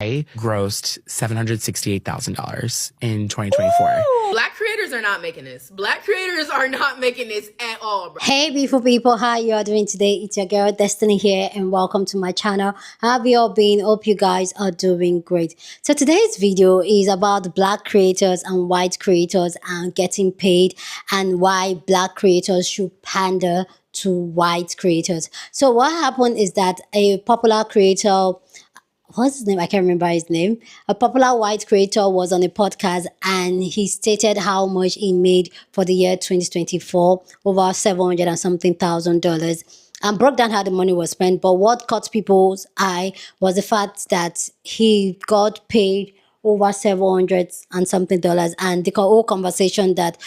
I grossed $768,000 in 2024. Ooh. Black creators are not making this. Black creators are not making this at all, bro. Hey beautiful people, how you are doing today? It's your girl Destiny here and welcome to my channel. How have you all been? Hope you guys are doing great. So today's video is about black creators and white creators and getting paid, and why black creators should pander to white creators. So what happened is that a popular creator, what's his name? I can't remember his name. A popular white creator was on a podcast and he stated how much he made for the year 2024, over 700 and something thousand dollars, and broke down how the money was spent. But what caught people's eye was the fact that he got paid over 700 and something dollars, and the whole conversation that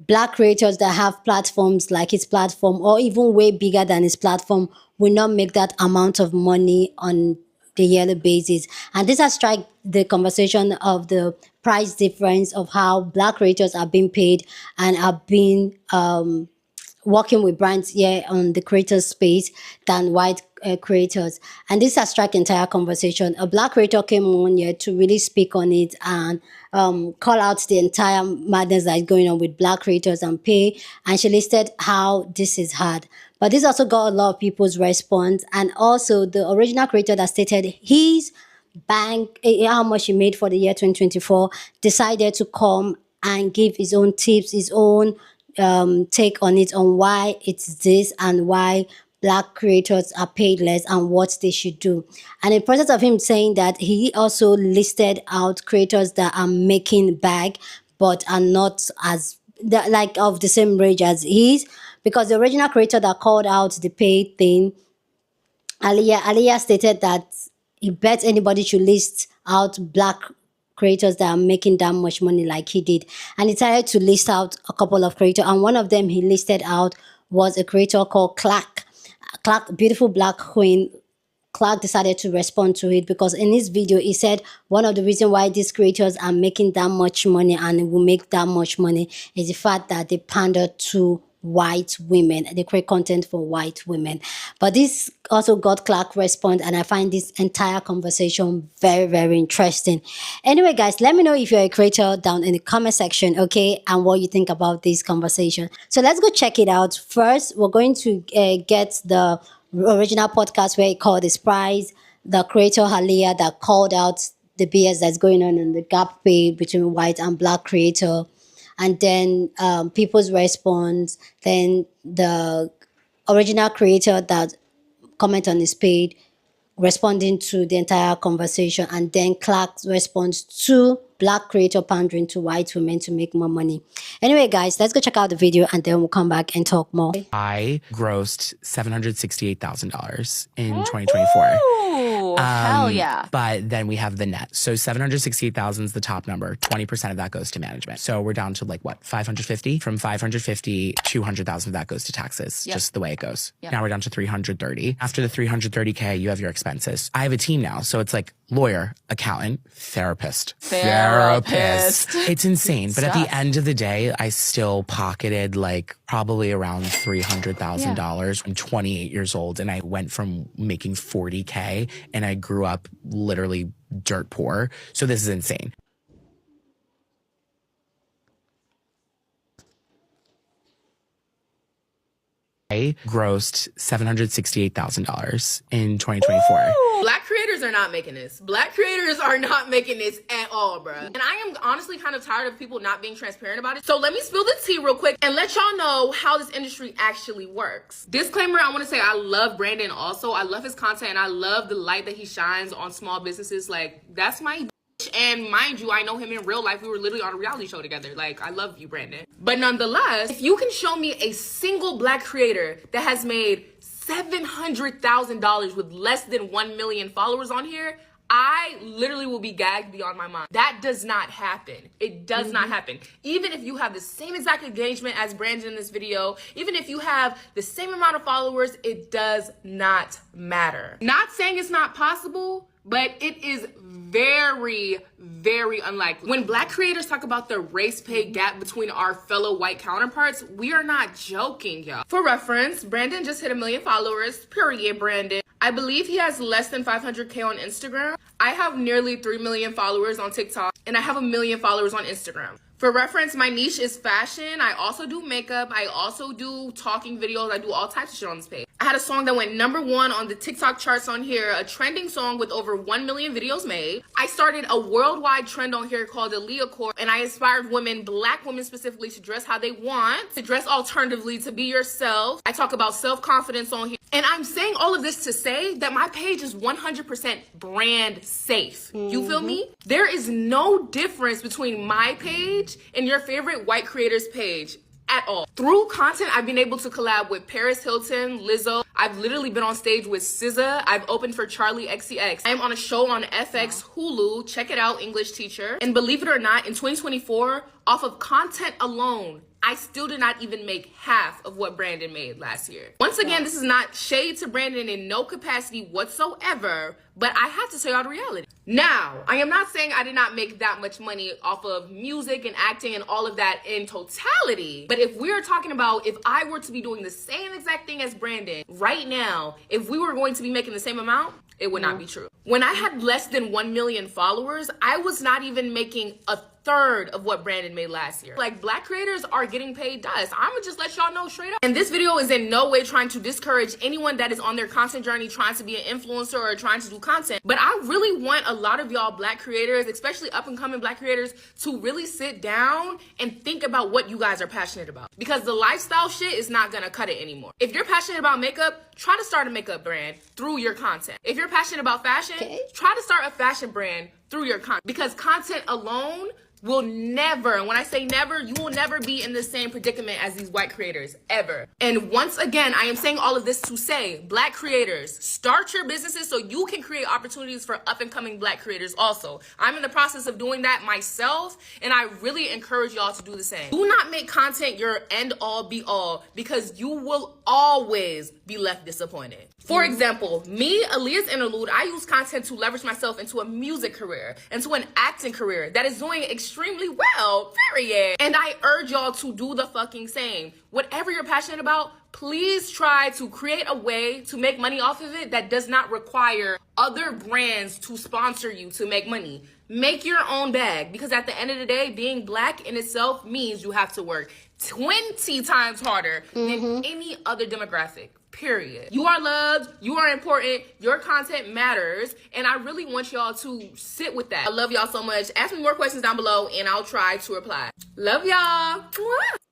black creators that have platforms like his platform or even way bigger than his platform will not make that amount of money on the yearly basis. And this has struck the conversation of the price difference of how black creators are being paid and are being working with brands here on the creator space than white creators. And this has struck entire conversation. A black creator came on here to really speak on it and call out the entire madness that is going on with black creators and pay. And she listed how this is hard. But this also got a lot of people's response. And also the original creator that stated his bank, how much he made for the year 2024, decided to come and give his own tips, his own take on it, on why it's this and why black creators are paid less and what they should do. And in the process of him saying that, he also listed out creators that are making bag but are not as like of the same range as he is, because the original creator that called out the pay thing, Aliah stated that he bet anybody should list out black creators that are making that much money like he did. And he decided to list out a couple of creators, and one of them he listed out was a creator called Clark, beautiful black queen. Clark decided to respond to it because in his video he said one of the reasons why these creators are making that much money and will make that much money is the fact that they pander to white women. They create content for white women. But this also got Clark response, and I find this entire conversation very, very interesting. Anyway, guys, let me know if you're a creator down in the comment section, okay, and what you think about this conversation. So let's go check it out. First, we're going to get the original podcast where he called his prize, the creator Aliah that called out the BS that's going on in the gap pay between white and black creator, and then people's response, then the original creator that comment on his page responding to the entire conversation, and then Clark's response to black creator pandering to white women to make more money. Anyway, guys, let's go check out the video and then we'll come back and talk more. I grossed $768,000 in 2024. Ooh, hell yeah. But then we have the net. So 768,000 is the top number. 20% of that goes to management. So we're down to like what, 550? From 550, 200,000 of that goes to taxes. Just the way it goes. Now we're down to 330. After the 330K, you have your expenses. I have a team now. So it's like lawyer, accountant, therapist. It's insane. But at the end of the day, I still pocketed like probably around $300,000. I'm 28 years old and I went from making 40K and I grew up literally dirt poor. So this is insane. I grossed $768,000 in 2024. Ooh. Black creators are not making this. Black creators are not making this at all, bruh. And I am honestly kind of tired of people not being transparent about it. So let me spill the tea real quick and let y'all know how this industry actually works. Disclaimer, I want to say I love Brandon also. I love his content and I love the light that he shines on small businesses. Like, that's my and mind you, I know him in real life. We were literally on a reality show together. Like, I love you, Brandon. But nonetheless, if you can show me a single black creator that has made $700,000 with less than 1 million followers on here, I literally will be gagged beyond my mind. That does not happen. It does not happen. Even if you have the same exact engagement as Brandon in this video, even if you have the same amount of followers, it does not matter. Not saying it's not possible, but it is very, very unlikely. When black creators talk about the race pay gap between our fellow white counterparts, we are not joking, y'all. For reference, Brandon just hit 1 million followers, period, Brandon. I believe he has less than 500K on Instagram. I have nearly 3 million followers on TikTok, and I have 1 million followers on Instagram. For reference, my niche is fashion. I also do makeup. I also do talking videos. I do all types of shit on this page. I had a song that went #1 on the TikTok charts on here, a trending song with over 1 million videos made. I started a worldwide trend on here called Aliah Core, and I inspired women, black women specifically, to dress how they want, to dress alternatively, to be yourself. I talk about self-confidence on here. And I'm saying all of this to say that my page is 100% brand safe. You feel me? There is no difference between my page and your favorite white creator's page at all. Through content, I've been able to collab with Paris Hilton, Lizzo. I've literally been on stage with SZA. I've opened for Charlie XCX. I am on a show on FX Hulu. Check it out, English teacher. And believe it or not, in 2024, off of content alone, I still did not even make half of what Brandon made last year. Once again, this is not shade to Brandon in no capacity whatsoever, but I have to tell y'all the reality. Now, I am not saying I did not make that much money off of music and acting and all of that in totality, but if we're talking about if I were to be doing the same exact thing as Brandon right now, if we were going to be making the same amount, it would not be true. When I had less than 1 million followers, I was not even making a third of what Brandon made last year. Like, black creators are getting paid dust. I'ma just let y'all know straight up. And this video is in no way trying to discourage anyone that is on their content journey trying to be an influencer or trying to do content. But I really want a lot of y'all black creators, especially up and coming black creators, to really sit down and think about what you guys are passionate about. Because the lifestyle shit is not gonna cut it anymore. If you're passionate about makeup, try to start a makeup brand through your content. If you're passionate about fashion, try to start a fashion brand through your content. Because content alone will never, and when I say never, you will never be in the same predicament as these white creators, ever. And once again, I am saying all of this to say, black creators, start your businesses so you can create opportunities for up and coming black creators also. I'm in the process of doing that myself, and I really encourage y'all to do the same. Do not make content your end all be all, because you will always be left disappointed. For example, me, Aliah's Interlude, I use content to leverage myself into a music career, into an acting career that is doing extremely well, period. And I urge y'all to do the fucking same. Whatever you're passionate about, please try to create a way to make money off of it that does not require other brands to sponsor you to make money. Make your own bag, because at the end of the day, being black in itself means you have to work 20 times harder than any other demographic. Period. You are loved, you are important, your content matters, and I really want y'all to sit with that. I love y'all so much. Ask me more questions down below and I'll try to reply. Love y'all.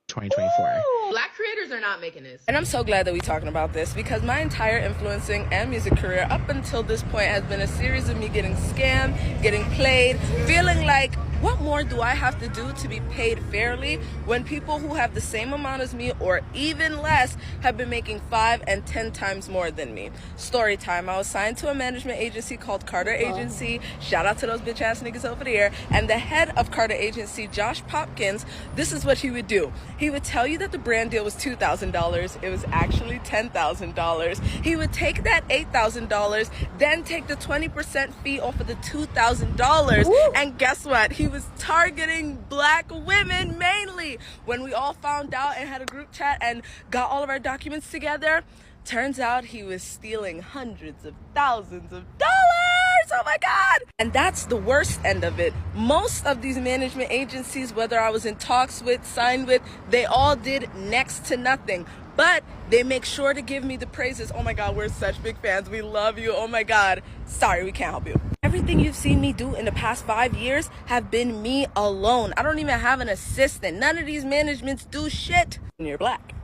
2024. Black creators are not making this. And I'm so glad that we're talking about this, because my entire influencing and music career up until this point has been a series of me getting scammed, getting played, feeling like, what more do I have to do to be paid fairly when people who have the same amount as me or even less have been making 5 and 10 times more than me? Story time. I was signed to a management agency called Carter Agency. Shout out to those bitch ass niggas over there. And the head of Carter Agency, Josh Popkins, this is what he would do. He would tell you that the brand deal was $2,000. It was actually $10,000. He would take that $8,000, then take the 20% fee off of the $2,000. And guess what? He was targeting black women mainly. When we all found out and had a group chat and got all of our documents together, turns out he was stealing hundreds of thousands of dollars. Oh my God. And that's the worst end of it. Most of these management agencies, whether I was in talks with, signed with, they all did next to nothing. But they make sure to give me the praises. Oh my God, we're such big fans. We love you. Oh my God. Sorry, we can't help you. Everything you've seen me do in the past 5 years have been me alone. I don't even have an assistant. None of these managements do shit. And you're black.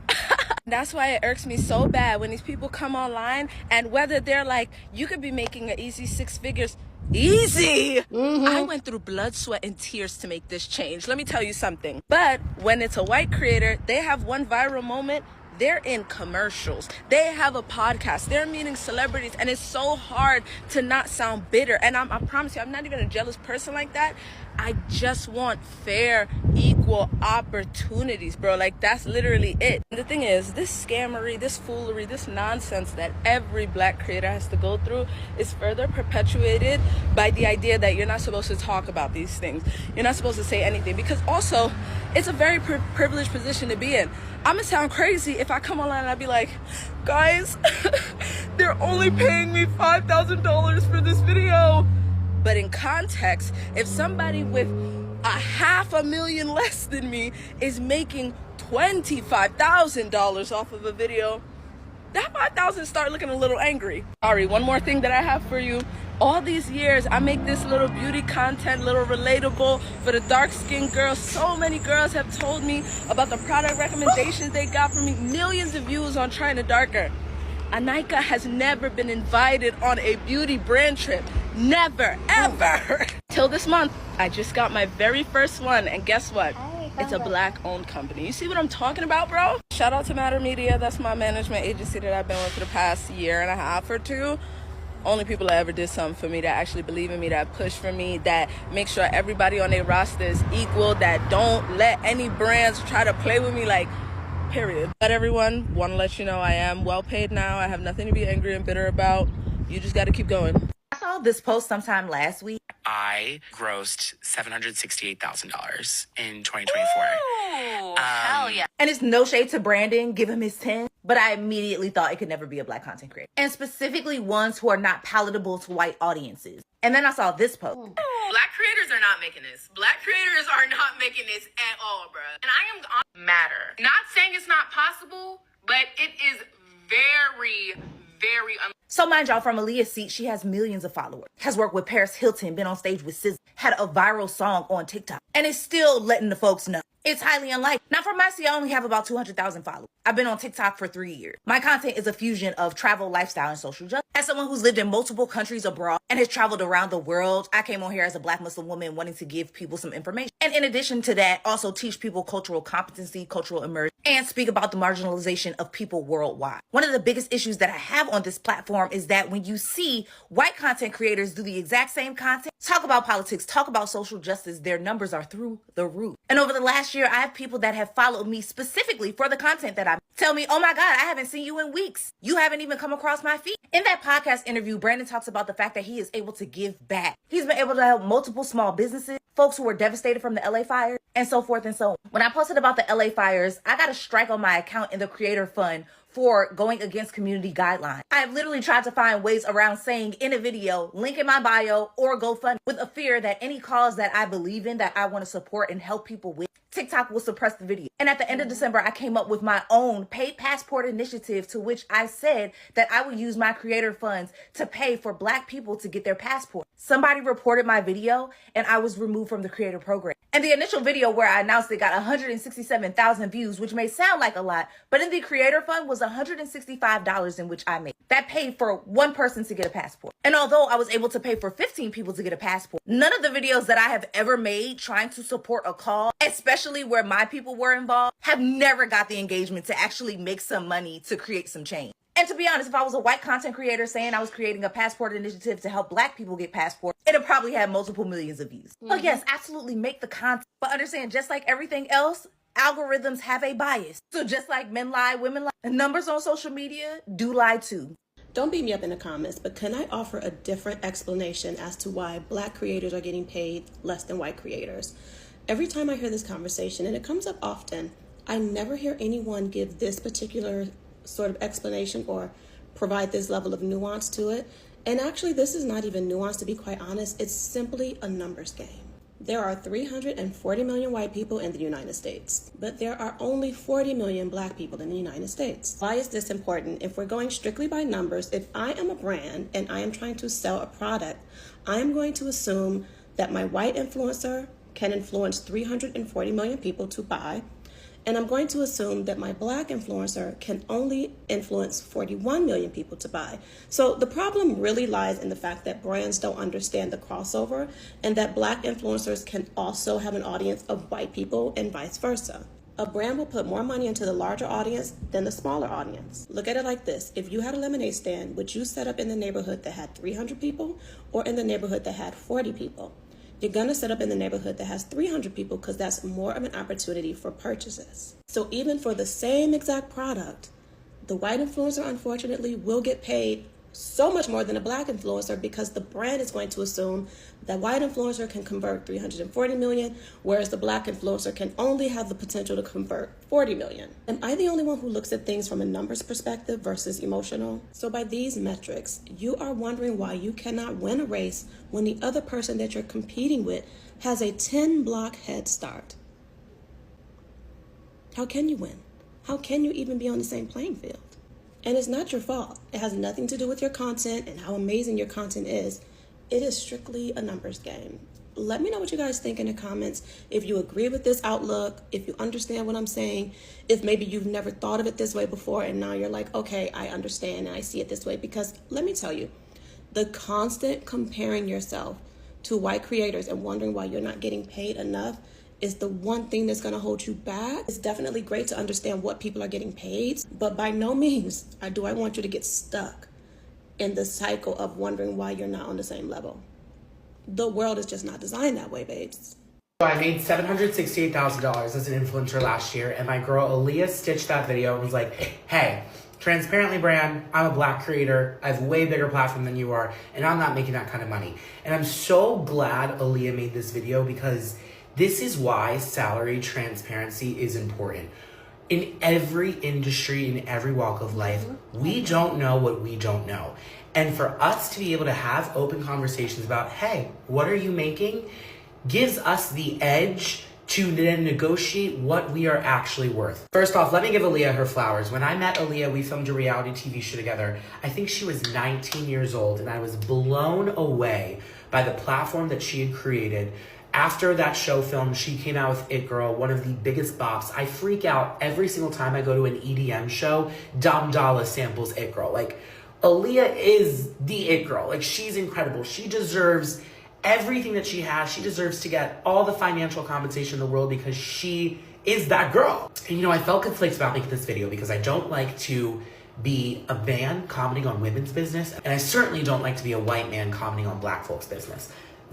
That's why it irks me so bad when these people come online, and whether they're like, you could be making an easy 6 figures. Easy. I went through blood, sweat, and tears to make this change. Let me tell you something. But when it's a white creator, they have one viral moment, they're in commercials, they have a podcast, they're meeting celebrities, and it's so hard to not sound bitter. And I promise you, I'm not even a jealous person like that. I just want fair, equal opportunities, bro. Like, that's literally it. And the thing is, this scammery, this foolery, this nonsense that every black creator has to go through is further perpetuated by the idea that you're not supposed to talk about these things. You're not supposed to say anything, because also, it's a very privileged position to be in. I'm gonna sound crazy if I come online and I'd be like, guys, they're only paying me $5,000 for this video. But in context, if somebody with $500,000 less than me is making $25,000 off of a video, that 5,000 start looking a little angry. Sorry, one more thing that I have for you. All these years, I make this little beauty content, little relatable for the dark-skinned girls. So many girls have told me about the product recommendations they got from me. Millions of views on Trying to Darker. Anika has never been invited on a beauty brand trip. Never, ever. Till this month, I just got my very first one, and guess what? It's a Black-owned company. You see what I'm talking about, bro? Shout out to Matter Media. That's my management agency that I've been with for the past year and a half or two. Only people that ever did something for me, that actually believe in me, that push for me, that make sure everybody on their roster is equal, that don't let any brands try to play with me, like, period. But everyone, want to let you know I am well paid now. I have nothing to be angry and bitter about. You just got to keep going. I saw this post sometime last week. I grossed $768,000 in 2024. Ooh, hell yeah. And it's no shade to Brandon, give him his 10. But I immediately thought it could never be a Black content creator. And specifically ones who are not palatable to white audiences. And then I saw this post. Black creators are not making this. Black creators are not making this at all, bruh. And I am on matter. Not saying it's not possible, but it is very, very So mind y'all, from Aliah's seat, she has millions of followers, has worked with Paris Hilton, been on stage with SZA, had a viral song on TikTok, and is still letting the folks know. It's highly unlikely. Now for my seat, I only have about 200,000 followers. I've been on TikTok for 3 years. My content is a fusion of travel, lifestyle, and social justice. As someone who's lived in multiple countries abroad and has traveled around the world, I came on here as a Black Muslim woman wanting to give people some information. And in addition to that, also teach people cultural competency, cultural immersion, and speak about the marginalization of people worldwide. One of the biggest issues that I have on this platform is that when you see white content creators do the exact same content, talk about politics, talk about social justice, their numbers are through the roof. And over the last year, I have people that have followed me specifically for the content that I tell me, oh my God, I haven't seen you in weeks. You haven't even come across my feed. In that podcast interview, Brandon talks about the fact that he is able to give back. He's been able to help multiple small businesses, folks who were devastated from the LA fires, and so forth and so on. When I posted about the LA fires, I got a strike on my account in the Creator Fund for going against community guidelines. I have literally tried to find ways around saying in a video, link in my bio or GoFundMe, with a fear that any cause that I believe in, that I want to support and help people with, TikTok will suppress the video. And at the end of December, I came up with my own paid passport initiative, to which I said that I would use my creator funds to pay for Black people to get their passport. Somebody reported my video and I was removed from the creator program. And the initial video where I announced it got 167,000 views, which may sound like a lot, but in the creator fund was $165 in which I made. That paid for one person to get a passport. And although I was able to pay for 15 people to get a passport, none of the videos that I have ever made trying to support a cause, especially where my people were involved, have never got the engagement to actually make some money to create some change. And to be honest, if I was a white content creator saying I was creating a passport initiative to help Black people get passports, it'd probably have multiple millions of views. But yes, absolutely make the content. But understand, just like everything else, algorithms have a bias. So just like men lie, women lie, and numbers on social media do lie too. Don't beat me up in the comments, but can I offer a different explanation as to why Black creators are getting paid less than white creators? Every time I hear this conversation, and it comes up often, I never hear anyone give this particular sort of explanation or provide this level of nuance to it. And actually, this is not even nuance, to be quite honest. It's simply a numbers game. There are 340 million white people in the United States, but there are only 40 million Black people in the United States. Why is this important? If we're going strictly by numbers, if I am a brand and I am trying to sell a product, I am going to assume that my white influencer can influence 340 million people to buy, and I'm going to assume that my Black influencer can only influence 41 million people to buy. So the problem really lies in the fact that brands don't understand the crossover, and that Black influencers can also have an audience of white people and vice versa. A brand will put more money into the larger audience than the smaller audience. Look at it like this. If you had a lemonade stand, would you set up in the neighborhood that had 300 people or in the neighborhood that had 40 people? You're gonna set up in the neighborhood that has 300 people because that's more of an opportunity for purchases. So even for the same exact product, the white influencer, unfortunately, will get paid so much more than a black influencer because the brand is going to assume that white influencer can convert 340 million, whereas the black influencer can only have the potential to convert 40 million. Am I the only one who looks at things from a numbers perspective versus emotional? So by these metrics, you are wondering why you cannot win a race when the other person that you're competing with has a 10-block head start. How can you win? How can you even be on the same playing field? And it's not your fault. It has nothing to do with your content and how amazing your content is. It is strictly a numbers game. Let me know what you guys think in the comments. If you agree with this outlook, if you understand what I'm saying, if maybe you've never thought of it this way before and now you're like, okay, I understand and I see it this way. Because let me tell you, the constant comparing yourself to white creators and wondering why you're not getting paid enough is the one thing that's going to hold you back. It's definitely great to understand what people are getting paid, but by no means do I want you to get stuck in the cycle of wondering why you're not on the same level. The world is just not designed that way, babes. So I made $768,000 as an influencer last year, and my girl Aliah stitched that video and was like, hey, transparently brand, I'm a black creator, I have a way bigger platform than you are, and I'm not making that kind of money. And I'm so glad Aliah made this video because this is why salary transparency is important. In every industry, in every walk of life, we don't know what we don't know. And for us to be able to have open conversations about, hey, what are you making, gives us the edge to then negotiate what we are actually worth. First off, let me give Aliah her flowers. When I met Aliah, we filmed a reality TV show together. I think she was 19 years old, and I was blown away by the platform that she had created. After that show film, she came out with It Girl, one of the biggest bops. I freak out every single time I go to an EDM show. Dom Dalla samples It Girl. Like, Aliah is the It Girl. Like, she's incredible. She deserves everything that she has. She deserves to get all the financial compensation in the world because she is that girl. And you know, I felt conflicted about making this video because I don't like to be a man commenting on women's business, and I certainly don't like to be a white man commenting on black folks' business.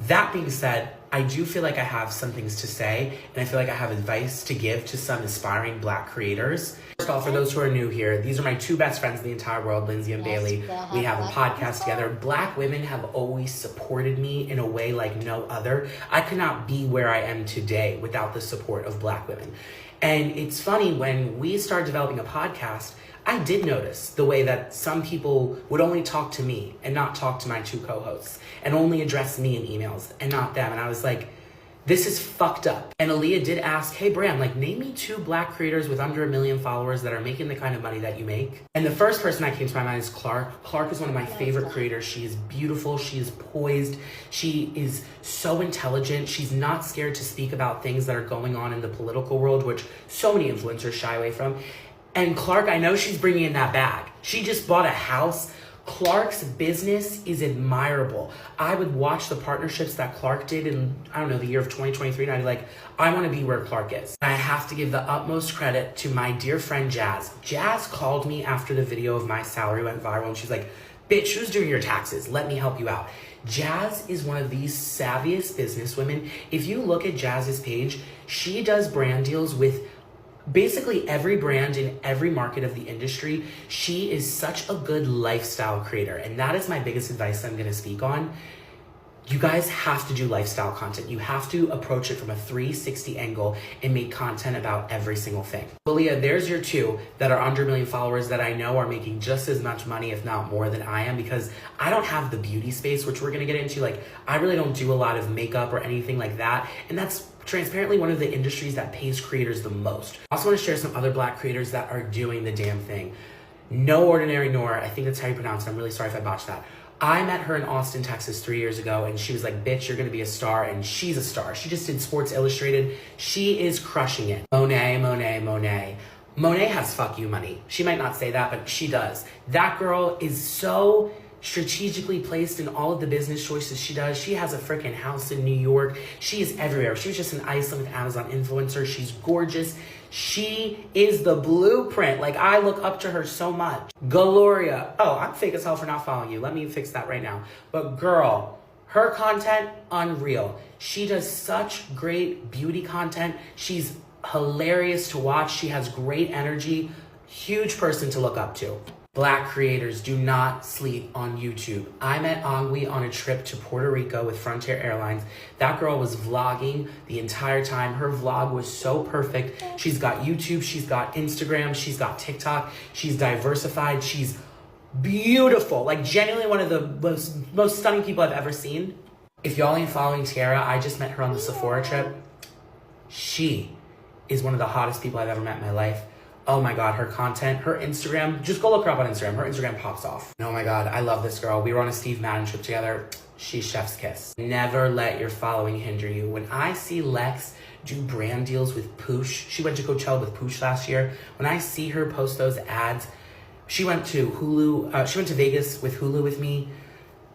That being said, I do feel like I have some things to say, and I feel like I have advice to give to some aspiring black creators. First of all, for those who are new here, these are my two best friends in the entire world, Lindsay and Bailey. We have a podcast together. Black women have always supported me in a way like no other. I could not be where I am today without the support of black women. And it's funny, when we started developing a podcast, I did notice the way that some people would only talk to me and not talk to my two co-hosts, and only address me in emails and not them. And I was like, this is fucked up. And Aliah did ask, hey Bram, like, name me two black creators with under 1 million followers that are making the kind of money that you make. And the first person that came to my mind is Clark. Clark is one of my favorite creators. She is beautiful. She is poised. She is so intelligent. She's not scared to speak about things that are going on in the political world, which so many influencers shy away from. And Clark, I know she's bringing in that bag. She just bought a house. Clark's business is admirable. I would watch the partnerships that Clark did in, I don't know, the year of 2023, and I'd be like, I want to be where Clark is. And I have to give the utmost credit to my dear friend Jazz. Jazz called me after the video of my salary went viral, and she's like, bitch, who's doing your taxes? Let me help you out. Jazz is one of the savviest businesswomen. If you look at Jazz's page, she does brand deals with basically every brand in every market of the industry. She is such a good lifestyle creator, and that is my biggest advice I'm going to speak on. You guys have to do lifestyle content. You have to approach it from a 360 angle and make content about every single thing. Aliah, there's your two that are under 1 million followers that I know are making just as much money, if not more, than I am, because I don't have the beauty space, which we're going to get into. Like, I really don't do a lot of makeup or anything like that, and that's transparently one of the industries that pays creators the most. I also want to share some other black creators that are doing the damn thing. No Ordinary Nora, I think that's how you pronounce it. I'm really sorry if I botched that. I met her in Austin, Texas 3 years ago, and she was like, bitch, you're gonna be a star, and she's a star. She just did Sports Illustrated. She is crushing it. Monet. Monet has fuck you money. She might not say that, but she does. That girl is so strategically placed in all of the business choices she does. She has a freaking house in New York. She is everywhere. She was just in Iceland with Amazon influencer. She's gorgeous. She is the blueprint. Like, I look up to her so much. Gloria. Oh, I'm fake as hell for not following you. Let me fix that right now. But girl, her content, unreal. She does such great beauty content. She's hilarious to watch. She has great energy. Huge person to look up to. Black creators, do not sleep on YouTube. I met Angwi on a trip to Puerto Rico with Frontier Airlines. That girl was vlogging the entire time. Her vlog was so perfect. She's got YouTube, she's got Instagram, she's got TikTok. She's diversified, she's beautiful. Like genuinely one of the most stunning people I've ever seen. If y'all ain't following Tiara, I just met her on the Sephora trip. She is one of the hottest people I've ever met in my life. Oh my God, her content, her Instagram, just go look her up on Instagram. Her Instagram pops off. Oh my God, I love this girl. We were on a Steve Madden trip together. She's chef's kiss. Never let your following hinder you. When I see Lex do brand deals with Poosh, she went to Coachella with Poosh last year. When I see her post those ads, she went to she went to Vegas with Hulu with me.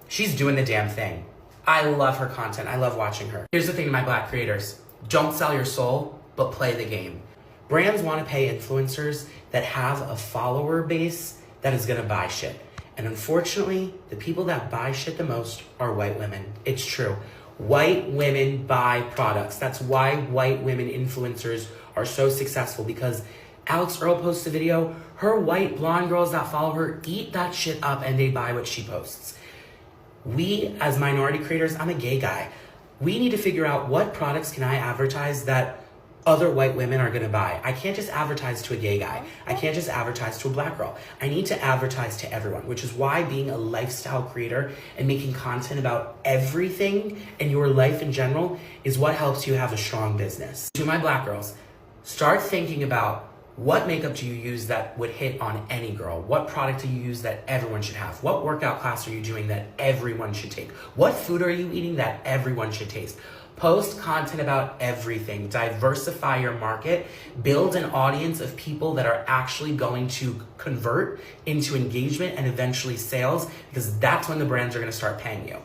She's doing the damn thing. I love her content. I love watching her. Here's the thing to my Black creators. Don't sell your soul, but play the game. Brands want to pay influencers that have a follower base that is going to buy shit. And unfortunately, the people that buy shit the most are white women. It's true. White women buy products. That's why white women influencers are so successful, because Alex Earl posts a video, her white blonde girls that follow her eat that shit up and they buy what she posts. We, as minority creators, I'm a gay guy. We need to figure out what products can I advertise that other white women are gonna buy. I can't just advertise to a gay guy. I can't just advertise to a Black girl. I need to advertise to everyone, which is why being a lifestyle creator and making content about everything in your life in general is what helps you have a strong business. To my Black girls, start thinking about what makeup do you use that would hit on any girl? What product do you use that everyone should have? What workout class are you doing that everyone should take? What food are you eating that everyone should taste? Post content about everything. Diversify your market. Build an audience of people that are actually going to convert into engagement and eventually sales, because that's when the brands are going to start paying you.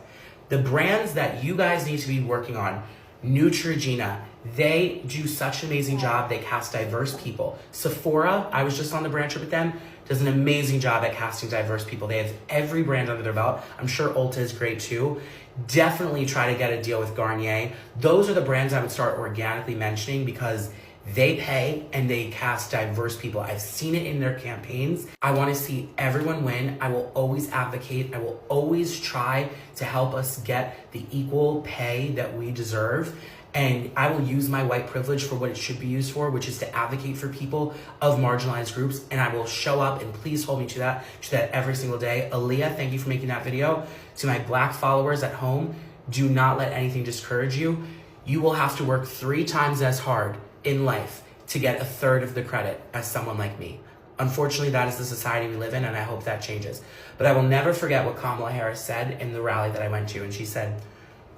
The brands that you guys need to be working on, Neutrogena, they do such an amazing job. They cast diverse people. Sephora, I was just on the brand trip with them, does an amazing job at casting diverse people. They have every brand under their belt. I'm sure Ulta is great too. Definitely try to get a deal with Garnier. Those are the brands I would start organically mentioning, because they pay and they cast diverse people. I've seen it in their campaigns. I want to see everyone win. I will always advocate. I will always try to help us get the equal pay that we deserve. And I will use my white privilege for what it should be used for, which is to advocate for people of marginalized groups. And I will show up, and please hold me to that every single day. Aliah, thank you for making that video. To my Black followers at home, do not let anything discourage you. You will have to work 3 times as hard in life to get 1/3 of the credit as someone like me. Unfortunately, that is the society we live in, and I hope that changes. But I will never forget what Kamala Harris said in the rally that I went to. And she said,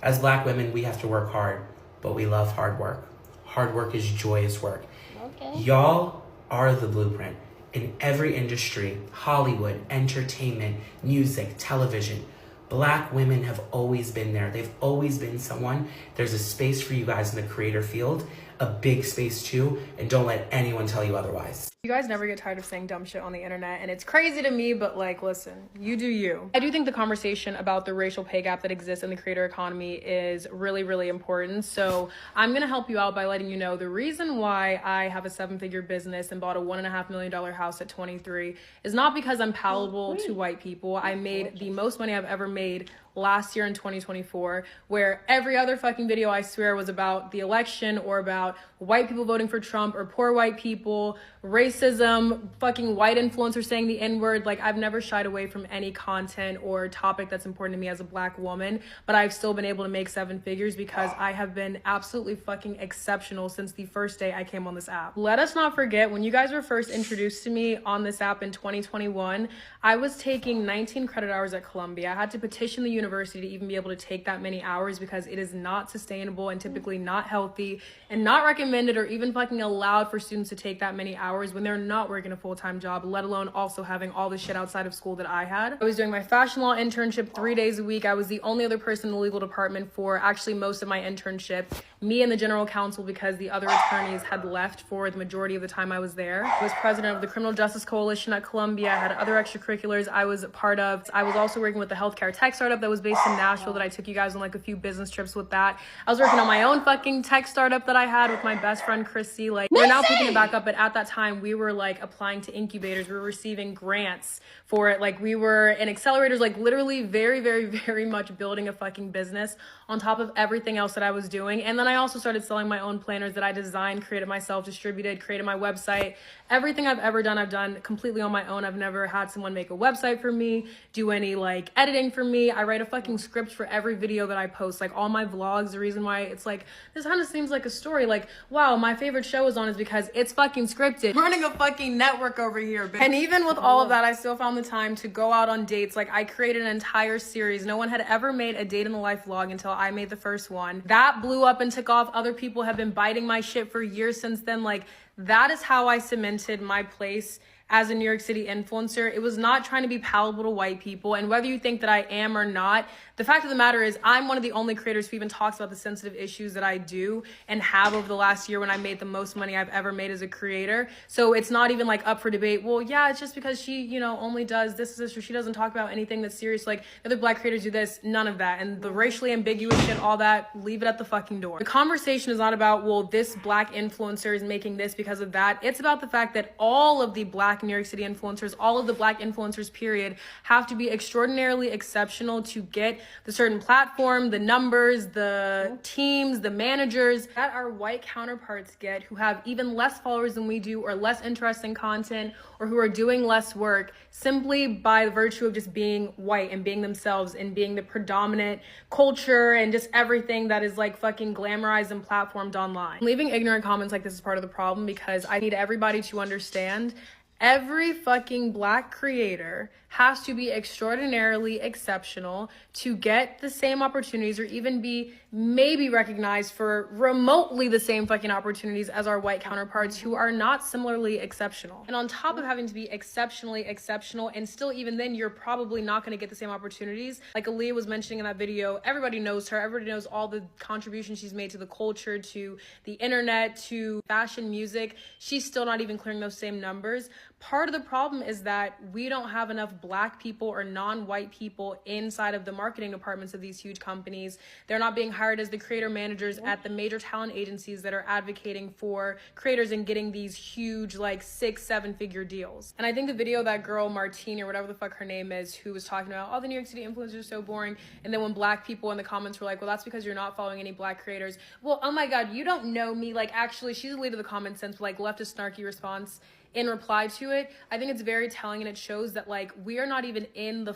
as Black women, we have to work hard, but we love hard work. Hard work is joyous work. Okay. Y'all are the blueprint in every industry: Hollywood, entertainment, music, television. Black women have always been there. They've always been someone. There's a space for you guys in the creator field, a big space too, and don't let anyone tell you otherwise. You guys never get tired of saying dumb shit on the internet, and it's crazy to me, but like, listen, you do you. I do think the conversation about the racial pay gap that exists in the creator economy is really, really important. So I'm gonna help you out by letting you know the reason why I have a 7-figure business and bought a $1.5 million house at 23 is not because I'm palatable to white people. I made the most money I've ever made last year in 2024, where every other fucking video I swear was about the election or about white people voting for Trump or poor white people, racism, fucking white influencers saying the N-word. Like, I've never shied away from any content or topic that's important to me as a Black woman, but I've still been able to make 7 figures because I have been absolutely fucking exceptional since the first day I came on this app. Let us not forget, when you guys were first introduced to me on this app in 2021, I was taking 19 credit hours at Columbia. I had to petition the university to even be able to take that many hours because it is not sustainable and typically not healthy and not recommended or even fucking allowed for students to take that many hours when they're not working a full-time job, let alone also having all the shit outside of school that I had. I was doing my fashion law internship 3 days a week. I was the only other person in the legal department for actually most of my internship, me and the general counsel, because the other attorneys had left for the majority of the time I was there. I was president of the Criminal Justice Coalition at Columbia. I had other extracurriculars I was a part of. I was also working with the healthcare tech startup that was was based in Nashville that I took you guys on like a few business trips with that. I was working on my own fucking tech startup that I had with my best friend Chrissy. Like, we're now picking it back up, but at that time we were like applying to incubators. We were receiving grants for it. Like, we were in accelerators, like literally very, very, very much building a fucking business on top of everything else that I was doing. And then I also started selling my own planners that I designed, created myself, distributed, created my website. Everything I've ever done, I've done completely on my own. I've never had someone make a website for me, do any like editing for me. I write a fucking script for every video that I post, like all my vlogs. The reason why it's like, this kind of seems like a story, like, wow, my favorite show is on is because it's fucking scripted. Running a fucking network over here, bitch. And even with all of that, I still found the time to go out on dates. Like, I created an entire series. No one had ever made a date in the life vlog until I made the first one. That blew up and took off. Other people have been biting my shit for years since then. Like, that is how I cemented my place as a New York City influencer. It was not trying to be palatable to white people. And whether you think that I am or not, the fact of the matter is I'm one of the only creators who even talks about the sensitive issues that I do and have over the last year when I made the most money I've ever made as a creator. So it's not even like up for debate. Well, yeah, it's just because she, you know, only does this, or she doesn't talk about anything that's serious. Like, other Black creators do this, none of that. And the racially ambiguous shit, all that, leave it at the fucking door. The conversation is not about, well, this Black influencer is making this because of that. It's about the fact that all of the Black New York City influencers, all of the Black influencers, period, have to be extraordinarily exceptional to get the certain platform, the numbers, the teams, the managers that our white counterparts get, who have even less followers than we do, or less interesting content, or who are doing less work simply by virtue of just being white and being themselves and being the predominant culture and just everything that is like fucking glamorized and platformed online. Leaving ignorant comments like this is part of the problem, because I need everybody to understand every fucking Black creator has to be extraordinarily exceptional to get the same opportunities, or even be maybe recognized for remotely the same fucking opportunities as our white counterparts who are not similarly exceptional. And on top of having to be exceptionally exceptional, and still even then you're probably not going to get the same opportunities. Like Aliah was mentioning in that video, everybody knows her, everybody knows all the contributions she's made to the culture, to the internet, to fashion, music. She's still not even clearing those same numbers. Part of the problem is that we don't have enough Black people or non-white people inside of the marketing departments of these huge companies. They're not being hired as the creator managers at the major talent agencies that are advocating for creators and getting these huge, like 6-7 figure deals. And I think the video, that girl Martine or whatever the fuck her name is, who was talking about, oh, the New York City influencers are so boring. And then when Black people in the comments were like, well, that's because you're not following any Black creators. Well, oh my God, you don't know me. Like, actually, she's deleted the comment since, like, left a snarky response in reply to it. I think it's very telling, and it shows that like we're not even in the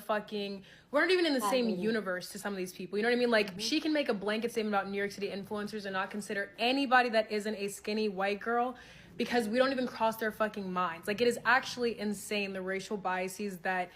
same universe to some of these people. You know what I mean? Like, she can make a blanket statement about New York City influencers and not consider anybody that isn't a skinny white girl, because we don't even cross their fucking minds. Like, it is actually insane, the racial biases that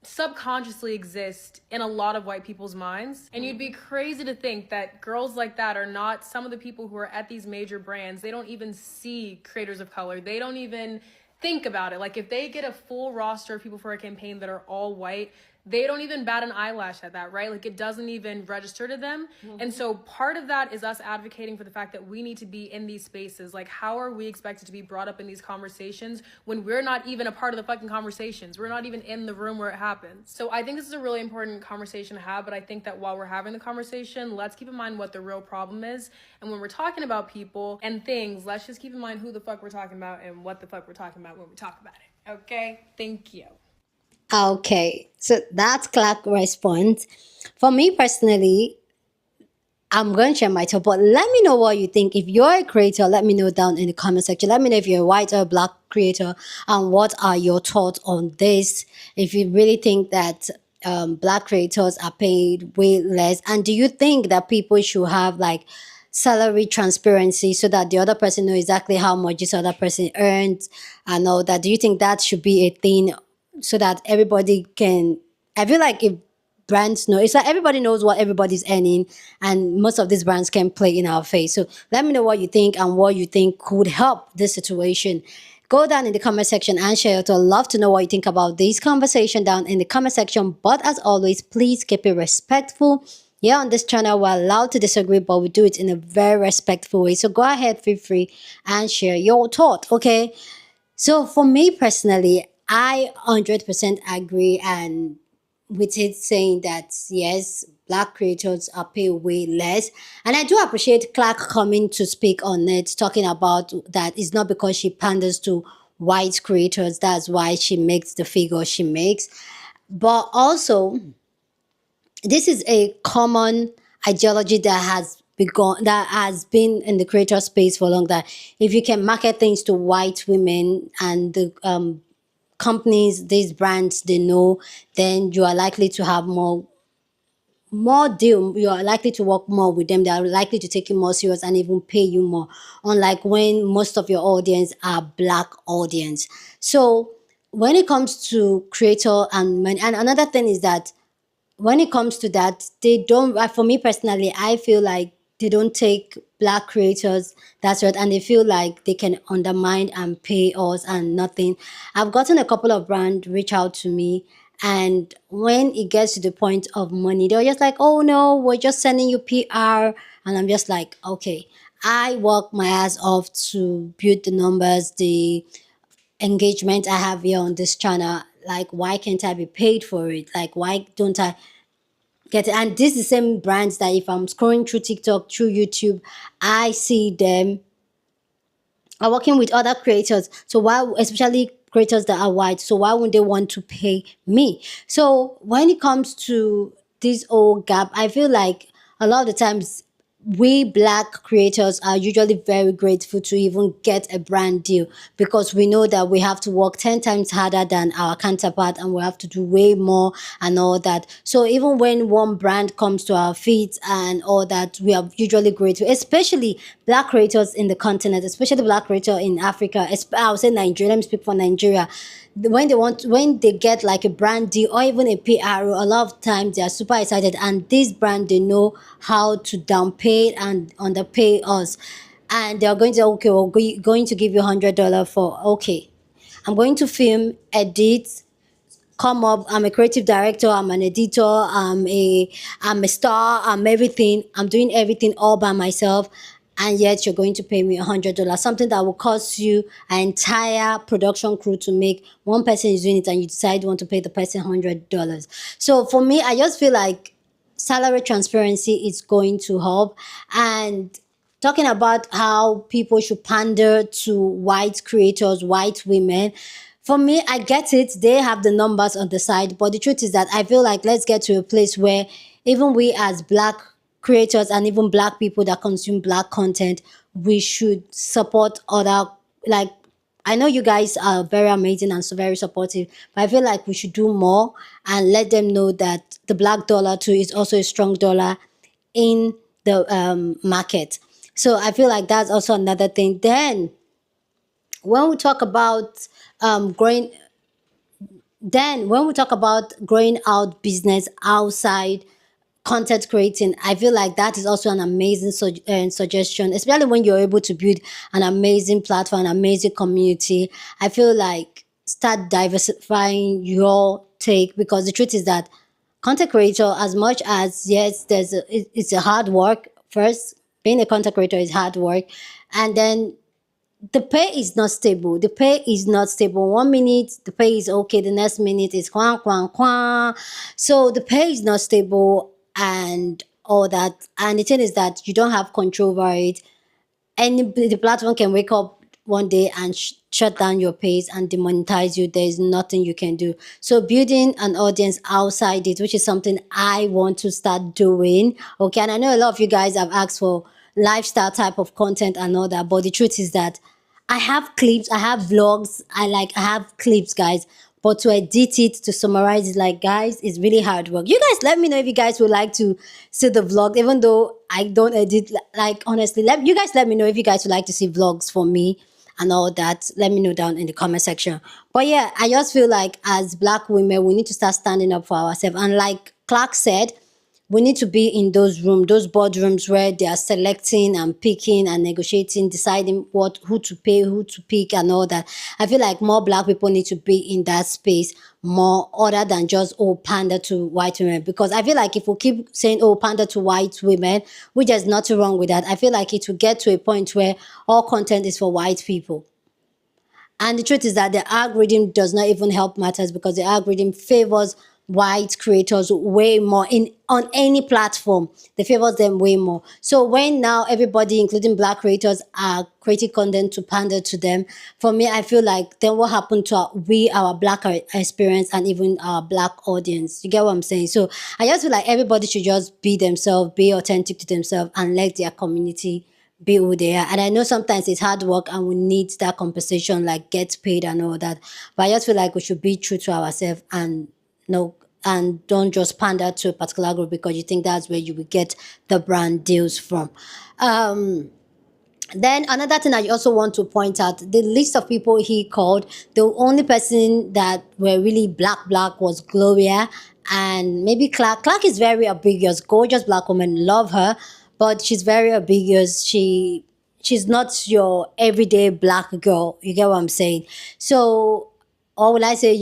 subconsciously exist in a lot of white people's minds. And you'd be crazy to think that girls like that are not some of the people who are at these major brands. They don't even see creators of color. They don't even think about it. Like, if they get a full roster of people for a campaign that are all white, they don't even bat an eyelash at that, right? Like, it doesn't even register to them. And so part of that is us advocating for the fact that we need to be in these spaces. Like, how are we expected to be brought up in these conversations when we're not even a part of the fucking conversations? We're not even in the room where it happens. So I think this is a really important conversation to have, but I think that while we're having the conversation, let's keep in mind what the real problem is. And when we're talking about people and things, let's just keep in mind who the fuck we're talking about and what the fuck we're talking about when we talk about it. Okay? Thank you. Okay, so that's Clark's response. For me personally, I'm going to share my thought, but let me know what you think. If you're a creator, let me know down in the comment section. Let me know if you're a white or Black creator and what are your thoughts on this. If you really think that Black creators are paid way less, and do you think that people should have like salary transparency so that the other person knows exactly how much this other person earns and all that? Do you think that should be a thing, so that everybody can, I feel like if brands know, it's like everybody knows what everybody's earning, and most of these brands can play in our face. So let me know what you think and what you think could help this situation. Go down in the comment section and share your thoughts. I'd love to know what you think about this conversation down in the comment section. But as always, please keep it respectful. Here on this channel, we're allowed to disagree, but we do it in a very respectful way. So go ahead, feel free and share your thought, okay? So for me personally, I 100% agree, and with it saying that yes, black creators are paid way less. And I do appreciate Clark coming to speak on it, talking about that it's not because she panders to white creators, that's why she makes the figure she makes. But also, this is a common ideology that has been in the creator space for a long time. If you can market things to white women and the companies, these brands, they know, then you are likely to have more deal. You are likely to work more with them. They are likely to take you more serious and even pay you more. Unlike when most of your audience are black audience. So when it comes to creator and money, and another thing is that when it comes to that, they don't, for me personally, I feel like they don't take black creators that's right, and they feel like they can undermine and pay us and nothing. I've gotten a couple of brands reach out to me, and when it gets to the point of money, they're just like, oh no, we're just sending you PR. And I'm just like, okay, I work my ass off to build the numbers, the engagement I have here on this channel. Like, why can't I be paid for it? Like, why don't I get it? And this is the same brands that if I'm scrolling through TikTok, through YouTube, I see them are working with other creators. So why, especially creators that are white, so why would they want to pay me? So when it comes to this old gap, I feel like a lot of the times we black creators are usually very grateful to even get a brand deal, because we know that we have to work 10 times harder than our counterpart and we have to do way more and all that. So even when one brand comes to our feet and all that, we are usually grateful, especially black creators in the continent, especially black creator in Africa. I would say Nigeria, let me speak for Nigeria. When they get like a brand deal or even a PR, a lot of times they are super excited, and this brand, they know how to downpay and underpay us, and they are going to, okay, we're going to give you $100 for, okay, I'm going to film, edit, come up. I'm a creative director, I'm an editor, I'm a star, I'm everything. I'm doing everything all by myself. And yet you're going to pay me $100, something that will cost you an entire production crew to make. One person is doing it and you decide you want to pay the person $100. So for me, I just feel like salary transparency is going to help. And talking about how people should pander to white creators, white women, for me, I get it. They have the numbers on the side. But the truth is that I feel like let's get to a place where even we as black creators and even black people that consume black content, we should support other, like, I know you guys are very amazing and so very supportive, but I feel like we should do more and let them know that the black dollar too is also a strong dollar in the market. So I feel like that's also another thing. Then when we talk about growing, growing out business outside content creating, I feel like that is also an amazing suggestion, especially when you're able to build an amazing platform, an amazing community. I feel like start diversifying your take, because the truth is that content creator, as much as yes, it's a hard work. First, being a content creator is hard work, and then the pay is not stable. The pay is not stable. 1 minute the pay is okay, the next minute is kwang kwang kwang. So the pay is not stable and all that. And the thing is that you don't have control over it. And the platform can wake up one day and shut down your page and demonetize you. There is nothing you can do. So building an audience outside it, which is something I want to start doing. Okay, and I know a lot of you guys have asked for lifestyle type of content and all that, but the truth is that I have clips, I have vlogs, I have clips, guys. But to edit it, to summarize it, like, guys, it's really hard work. You guys let me know if you guys would like to see the vlog, even though I don't edit, like, honestly. You guys let me know if you guys would like to see vlogs for me and all that. Let me know down in the comment section. But yeah, I just feel like as black women, we need to start standing up for ourselves. And like Clark said, we need to be in those rooms, those boardrooms where they are selecting and picking and negotiating, deciding who to pay, who to pick and all that. I feel like more black people need to be in that space more, other than just, oh, pander to white women. Because I feel like if we keep saying, oh, pander to white women, which there's nothing wrong with that, I feel like it will get to a point where all content is for white people. And the truth is that the algorithm does not even help matters, because the algorithm favors white creators way more on any platform. They favor them way more. So when now everybody, including black creators, are creating content to pander to them, for me, I feel like then what happened to our black experience and even our black audience? You get what I'm saying? So I just feel like everybody should just be themselves, be authentic to themselves, and let their community be who they are. And I know sometimes it's hard work and we need that compensation, like get paid and all that. But I just feel like we should be true to ourselves and and don't just pander to a particular group because you think that's where you will get the brand deals from. Then another thing I also want to point out, the list of people he called, the only person that were really black was Gloria and maybe Clark. Clark is very ambiguous, gorgeous black woman, love her, but she's very ambiguous. She's not your everyday black girl. You get what I'm saying? So, or will I say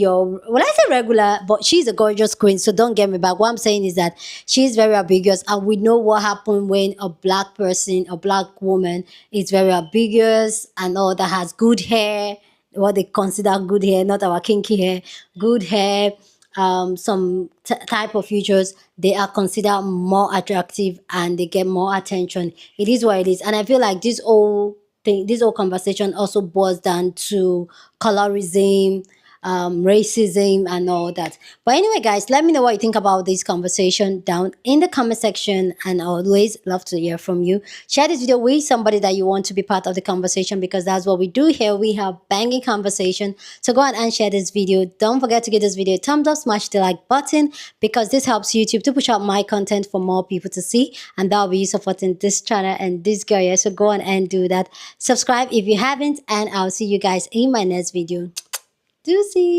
regular, but she's a gorgeous queen, so don't get me back. What I'm saying is that she's very ambiguous, and we know what happened when a black person, a black woman is very ambiguous and all that, has good hair, what they consider good hair, not our kinky hair, good hair, some type of features, they are considered more attractive and they get more attention. It is what it is. And I feel like this whole conversation also boils down to colorism, racism and all that. But anyway, guys, let me know what you think about this conversation down in the comment section, and I always love to hear from you. Share this video with somebody that you want to be part of the conversation, because that's what we do here. We have banging conversation. So go ahead and share this video. Don't forget to give this video a thumbs up, smash the like button, because this helps YouTube to push out my content for more people to see, and that'll be you supporting this channel and this girl here. So go on and do that. Subscribe if you haven't, and I'll see you guys in my next video. Deuces.